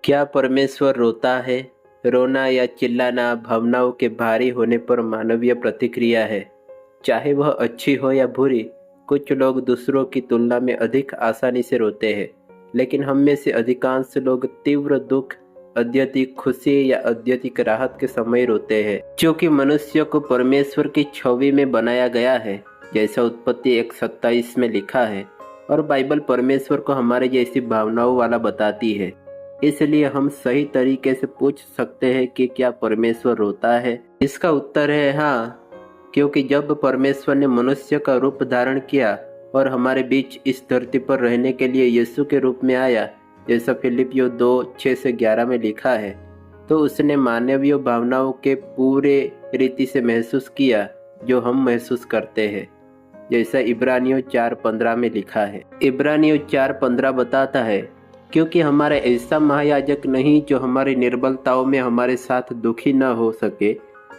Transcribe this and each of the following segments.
क्या परमेश्वर रोता है? रोना या चिल्लाना भावनाओं के भारी होने पर मानवीय प्रतिक्रिया है, चाहे वह अच्छी हो या बुरी। कुछ लोग दूसरों की तुलना में अधिक आसानी से रोते हैं, लेकिन हम में से अधिकांश लोग तीव्र दुख, अत्यधिक खुशी या अत्यधिक राहत के समय रोते हैं, क्योंकि मनुष्य को परमेश्वर की छवि में बनाया गया है, जैसा उत्पत्ति 1:27 में लिखा है। और बाइबल परमेश्वर को हमारे जैसी भावनाओं वाला बताती है। इसलिए हम सही तरीके से पूछ सकते हैं कि क्या परमेश्वर रोता है? इसका उत्तर है हाँ, क्योंकि जब परमेश्वर ने मनुष्य का रूप धारण किया और हमारे बीच इस धरती पर रहने के लिए यीशु के रूप में आया, जैसा फिलिपियों 2:6-11 में लिखा है, तो उसने मानवीय भावनाओं के पूरे रीति से महसूस किया जो हम महसूस करते हैं, जैसा इब्रानियों 4:15 में लिखा है। इब्रानियों 4:15 बताता है, क्योंकि हमारा ऐसा महायाजक नहीं जो हमारी निर्बलताओं में हमारे साथ दुखी न हो सके,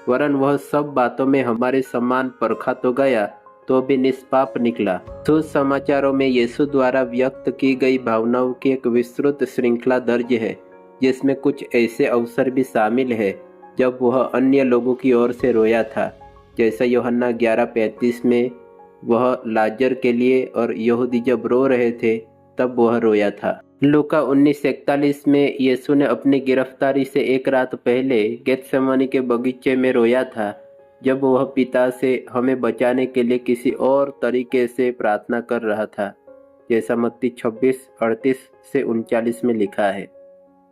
वरन वह सब बातों में हमारे समान परखा तो गया, तो भी निष्पाप निकला। सुसमाचारों में यीशु द्वारा व्यक्त की गई भावनाओं की एक विस्तृत श्रृंखला दर्ज है, जिसमें कुछ ऐसे अवसर भी शामिल है जब वह अन्य लोगों की ओर से रोया था, जैसा यूहन्ना 11:35 में वह लाजर के लिए, और यहूदी जब रो रहे थे तब वह रोया था। लूका 19:41 में यीशु ने अपनी गिरफ्तारी से एक रात पहले गेतसेमनी के बगीचे में रोया था, जब वह पिता से हमें बचाने के लिए किसी और तरीके से प्रार्थना कर रहा था, जैसा मत्ती 26:38-39 में लिखा है।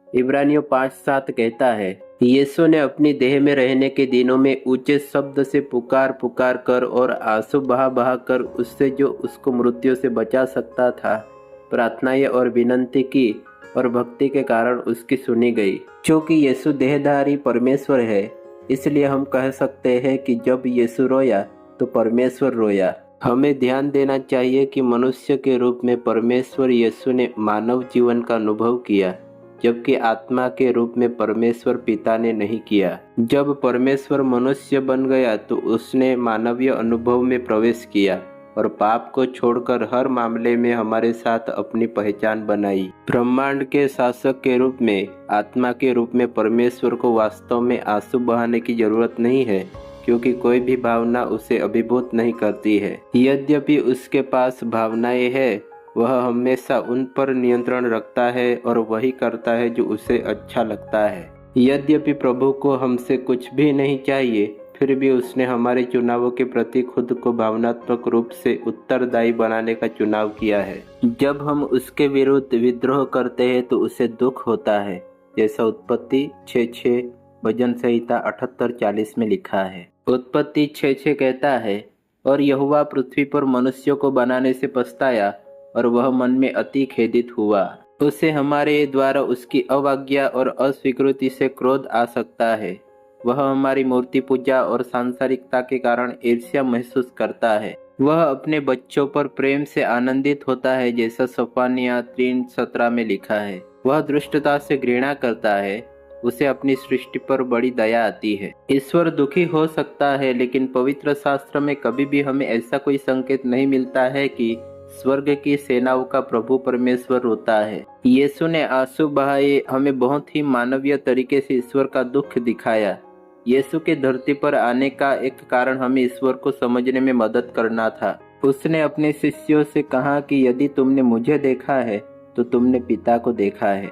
इब्रानियों 5:7 कहता है, यीशु ने अपनी देह में रहने के दिनों में ऊंचे शब्द से पुकार पुकार कर और आंसू बहा बहा कर उससे जो उसको मृत्यु से बचा सकता था प्रार्थनाएं और विनंती की, और भक्ति के कारण उसकी सुनी गई। क्योंकि यीशु देहधारी परमेश्वर है, इसलिए हम कह सकते हैं कि जब यीशु रोया तो परमेश्वर रोया। हमें ध्यान देना चाहिए कि मनुष्य के रूप में परमेश्वर यीशु ने मानव जीवन का अनुभव किया, जबकि आत्मा के रूप में परमेश्वर पिता ने नहीं किया। जब परमेश्वर मनुष्य बन गया तो उसने मानवीय अनुभव में प्रवेश किया और पाप को छोड़कर हर मामले में हमारे साथ अपनी पहचान बनाई। ब्रह्मांड के शासक के रूप में, आत्मा के रूप में परमेश्वर को वास्तव में आंसू बहाने की जरूरत नहीं है, क्योंकि कोई भी भावना उसे अभिभूत नहीं करती है। यद्यपि उसके पास भावनाएं हैं, वह हमेशा उन पर नियंत्रण रखता है और वही करता है जो उसे अच्छा लगता है। यद्यपि प्रभु को हमसे कुछ भी नहीं चाहिए, फिर भी उसने हमारे चुनावों के प्रति खुद को भावनात्मक रूप से उत्तरदायी बनाने का चुनाव किया है। जब हम उसके विरुद्ध विद्रोह करते हैं तो उसे दुख होता है, जैसा उत्पत्ति 6:6, भजन संहिता 78:40 में लिखा है। उत्पत्ति 6:6 कहता है, और यहोवा पृथ्वी पर मनुष्यों को बनाने से पछताया और वह मन में अति खेदित हुआ। उसे हमारे द्वारा उसकी अवज्ञा और अस्वीकृति से क्रोध आ सकता है। वह हमारी मूर्ति पूजा और सांसारिकता के कारण ईर्ष्या महसूस करता है। वह अपने बच्चों पर प्रेम से आनंदित होता है, जैसा सफानिया 3:17 में लिखा है। वह दुष्टता से घृणा करता है, उसे अपनी सृष्टि पर बड़ी दया आती है। ईश्वर दुखी हो सकता है, लेकिन पवित्र शास्त्र में कभी भी हमें ऐसा कोई संकेत नहीं मिलता है कि स्वर्ग की सेनाओं का प्रभु परमेश्वर रोता है। यीशु ने आंसू बहाए हमें बहुत ही मानवीय तरीके से ईश्वर का दुख दिखाया। यीशु के धरती पर आने का एक कारण हमें ईश्वर को समझने में मदद करना था। उसने अपने शिष्यों से कहा कि यदि तुमने मुझे देखा है तो तुमने पिता को देखा है।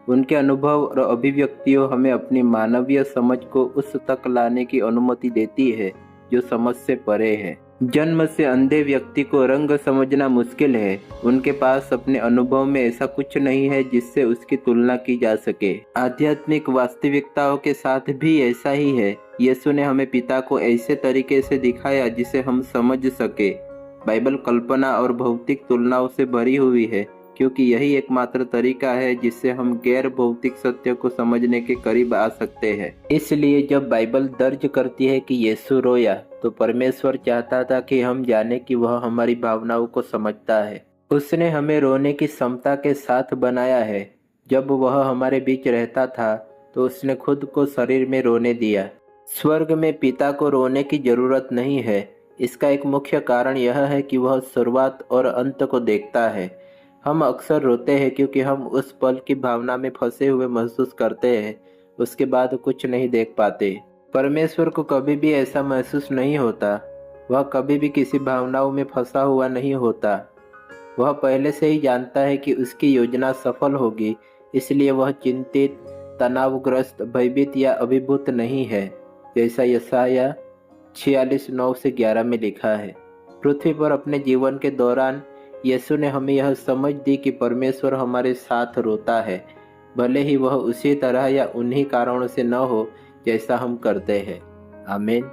उनके अनुभव और अभिव्यक्तियों हमें अपनी मानवीय समझ को उस तक लाने की अनुमति देती है जो समझ से परे है। जन्म से अंधे व्यक्ति को रंग समझना मुश्किल है। उनके पास अपने अनुभव में ऐसा कुछ नहीं है जिससे उसकी तुलना की जा सके। आध्यात्मिक वास्तविकताओं के साथ भी ऐसा ही है। यीशु ने हमें पिता को ऐसे तरीके से दिखाया जिसे हम समझ सके। बाइबल कल्पना और भौतिक तुलनाओं से भरी हुई है, क्योंकि यही एकमात्र तरीका है जिससे हम गैर भौतिक सत्य को समझने के करीब आ सकते हैं। इसलिए जब बाइबल दर्ज करती है कि यीशु रोया, तो परमेश्वर चाहता था कि हम जाने कि वह हमारी भावनाओं को समझता है। उसने हमें रोने की क्षमता के साथ बनाया है। जब वह हमारे बीच रहता था तो उसने खुद को शरीर में रोने दिया। स्वर्ग में पिता को रोने की जरूरत नहीं है। इसका एक मुख्य कारण यह है कि वह शुरुआत और अंत को देखता है। हम अक्सर रोते हैं क्योंकि हम उस पल की भावना में फंसे हुए महसूस करते हैं, उसके बाद कुछ नहीं देख पाते। परमेश्वर को कभी भी ऐसा महसूस नहीं होता। वह कभी भी किसी भावनाओं में फंसा हुआ नहीं होता। वह पहले से ही जानता है कि उसकी योजना सफल होगी, इसलिए वह चिंतित, तनावग्रस्त, भयभीत या अभिभूत नहीं है, जैसा यशायाह 46:9-11 में लिखा है। पृथ्वी पर अपने जीवन के दौरान यीशु ने हमें यह समझ दी कि परमेश्वर हमारे साथ रोता है, भले ही वह उसी तरह या उन्हीं कारणों से न हो जैसा हम करते हैं। आमीन।